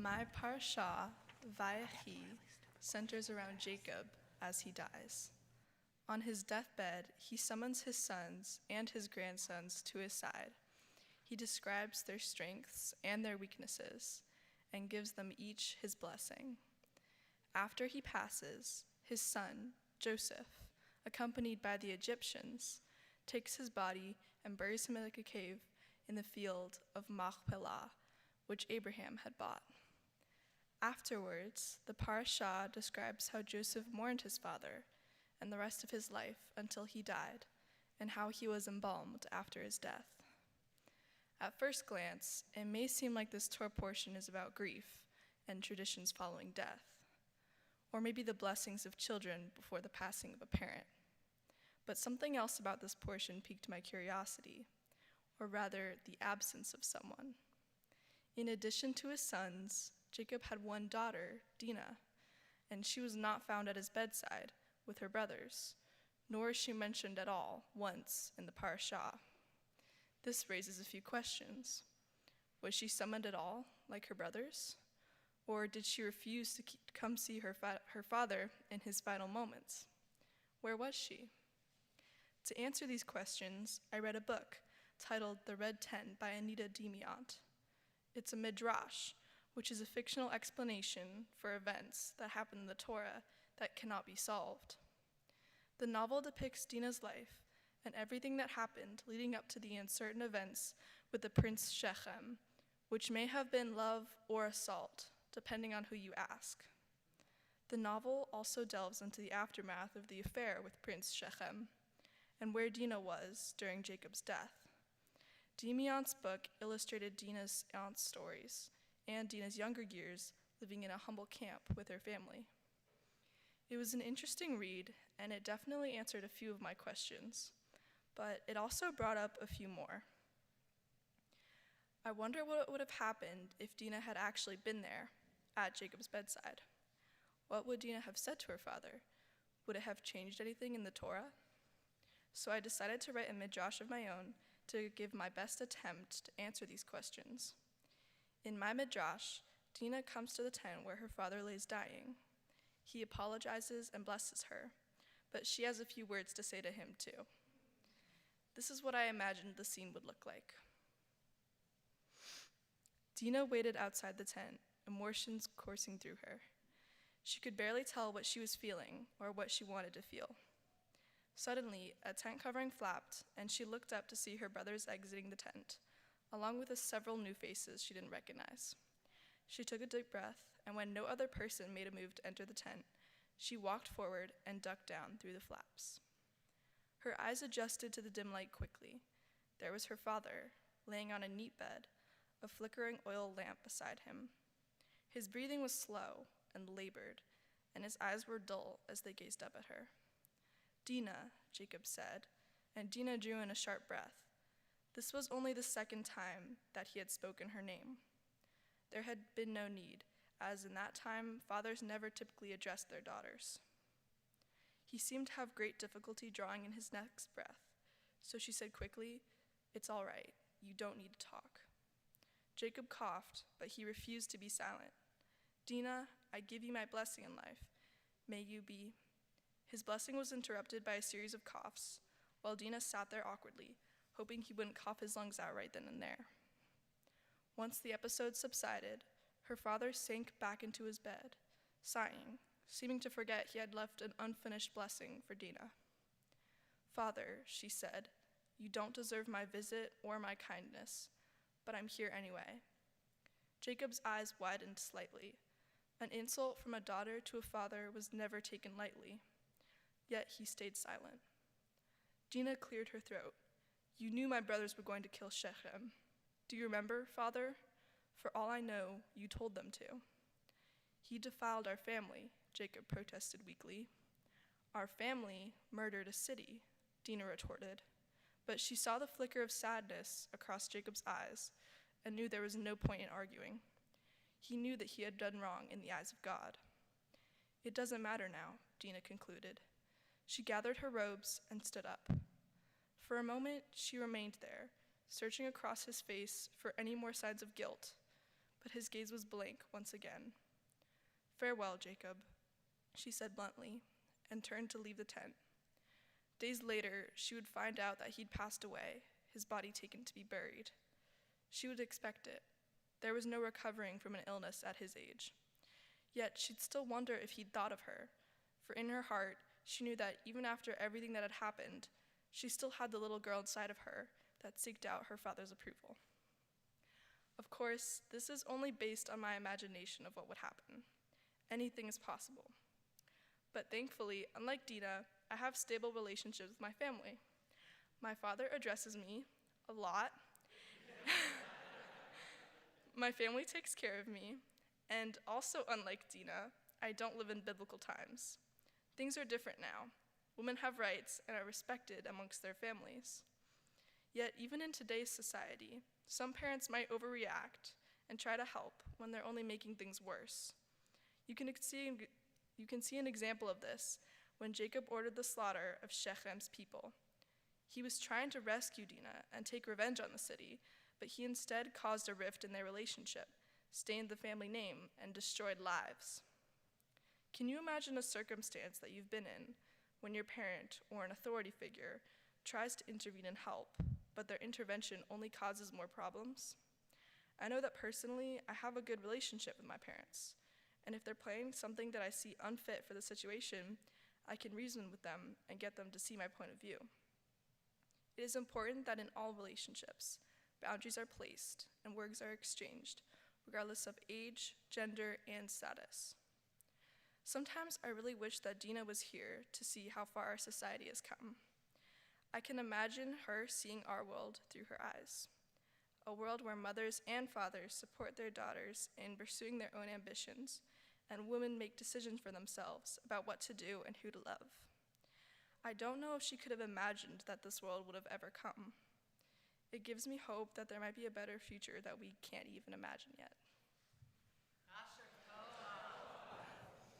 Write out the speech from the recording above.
My parashah, Vayechi, centers around Jacob as he dies. On his deathbed, he summons his sons and his grandsons to his side. He describes their strengths and their weaknesses and gives them each his blessing. After he passes, his son, Joseph, accompanied by the Egyptians, takes his body and buries him in a cave in the field of Machpelah, which Abraham had bought. Afterwards, the parashah describes how Joseph mourned his father and the rest of his life until he died, and how he was embalmed after his death. At first glance, it may seem like this Torah portion is about grief and traditions following death, or maybe the blessings of children before the passing of a parent. But something else about this portion piqued my curiosity, or rather, the absence of someone. In addition to his sons, Jacob had one daughter, Dinah, and she was not found at his bedside with her brothers, nor is she mentioned at all once in the parashah. This raises a few questions. Was she summoned at all, like her brothers? Or did she refuse to come see her father in his final moments? Where was she? To answer these questions, I read a book titled The Red Tent by Anita Demiant. It's a midrash, which is a fictional explanation for events that happen in the Torah that cannot be solved. The novel depicts Dinah's life and everything that happened leading up to the uncertain events with the prince Shechem, which may have been love or assault, depending on who you ask. The novel also delves into the aftermath of the affair with Prince Shechem and where Dinah was during Jacob's death. Demiant's book illustrated Dinah's aunt's stories and Dinah's younger years living in a humble camp with her family. It was an interesting read, and it definitely answered a few of my questions, but it also brought up a few more. I wonder what would have happened if Dinah had actually been there at Jacob's bedside. What would Dinah have said to her father? Would it have changed anything in the Torah? So I decided to write a midrash of my own to give my best attempt to answer these questions. In my midrash, Dinah comes to the tent where her father lays dying. He apologizes and blesses her, but she has a few words to say to him too. This is what I imagined the scene would look like. Dinah waited outside the tent, emotions coursing through her. She could barely tell what she was feeling or what she wanted to feel. Suddenly, a tent covering flapped, and she looked up to see her brothers exiting the tent, along with several new faces she didn't recognize. She took a deep breath, and when no other person made a move to enter the tent, she walked forward and ducked down through the flaps. Her eyes adjusted to the dim light quickly. There was her father, laying on a neat bed, a flickering oil lamp beside him. His breathing was slow and labored, and his eyes were dull as they gazed up at her. "Dinah," Jacob said, and Dinah drew in a sharp breath. This was only the second time that he had spoken her name. There had been no need, as in that time, fathers never typically addressed their daughters. He seemed to have great difficulty drawing in his next breath, so she said quickly, "It's all right, you don't need to talk." Jacob coughed, but he refused to be silent. "Dinah, I give you my blessing in life. May you be..." His blessing was interrupted by a series of coughs, while Dinah sat there awkwardly, hoping he wouldn't cough his lungs out right then and there. Once the episode subsided, her father sank back into his bed, sighing, seeming to forget he had left an unfinished blessing for Dinah. "Father," she said, "you don't deserve my visit or my kindness, but I'm here anyway." Jacob's eyes widened slightly. An insult from a daughter to a father was never taken lightly, yet he stayed silent. Dinah cleared her throat. "You knew my brothers were going to kill Shechem. Do you remember, Father? For all I know, you told them to." "He defiled our family," Jacob protested weakly. "Our family murdered a city," Dinah retorted. But she saw the flicker of sadness across Jacob's eyes and knew there was no point in arguing. He knew that he had done wrong in the eyes of God. "It doesn't matter now," Dinah concluded. She gathered her robes and stood up. For a moment, she remained there, searching across his face for any more signs of guilt, but his gaze was blank once again. "Farewell, Jacob," she said bluntly, and turned to leave the tent. Days later, she would find out that he'd passed away, his body taken to be buried. She would expect it. There was no recovering from an illness at his age. Yet she'd still wonder if he'd thought of her, for in her heart, she knew that even after everything that had happened, she still had the little girl inside of her that seeked out her father's approval. Of course, this is only based on my imagination of what would happen. Anything is possible. But thankfully, unlike Dina, I have stable relationships with my family. My father addresses me a lot. My family takes care of me, and also unlike Dina, I don't live in biblical times. Things are different now. Women have rights and are respected amongst their families. Yet even in today's society, some parents might overreact and try to help when they're only making things worse. You can see an example of this when Jacob ordered the slaughter of Shechem's people. He was trying to rescue Dinah and take revenge on the city, but he instead caused a rift in their relationship, stained the family name, and destroyed lives. Can you imagine a circumstance that you've been in when your parent or an authority figure tries to intervene and help, but their intervention only causes more problems? I know that personally, I have a good relationship with my parents, and if they're planning something that I see unfit for the situation, I can reason with them and get them to see my point of view. It is important that in all relationships, boundaries are placed and words are exchanged, regardless of age, gender, and status. Sometimes I really wish that Dina was here to see how far our society has come. I can imagine her seeing our world through her eyes, a world where mothers and fathers support their daughters in pursuing their own ambitions, and women make decisions for themselves about what to do and who to love. I don't know if she could have imagined that this world would have ever come. It gives me hope that there might be a better future that we can't even imagine yet.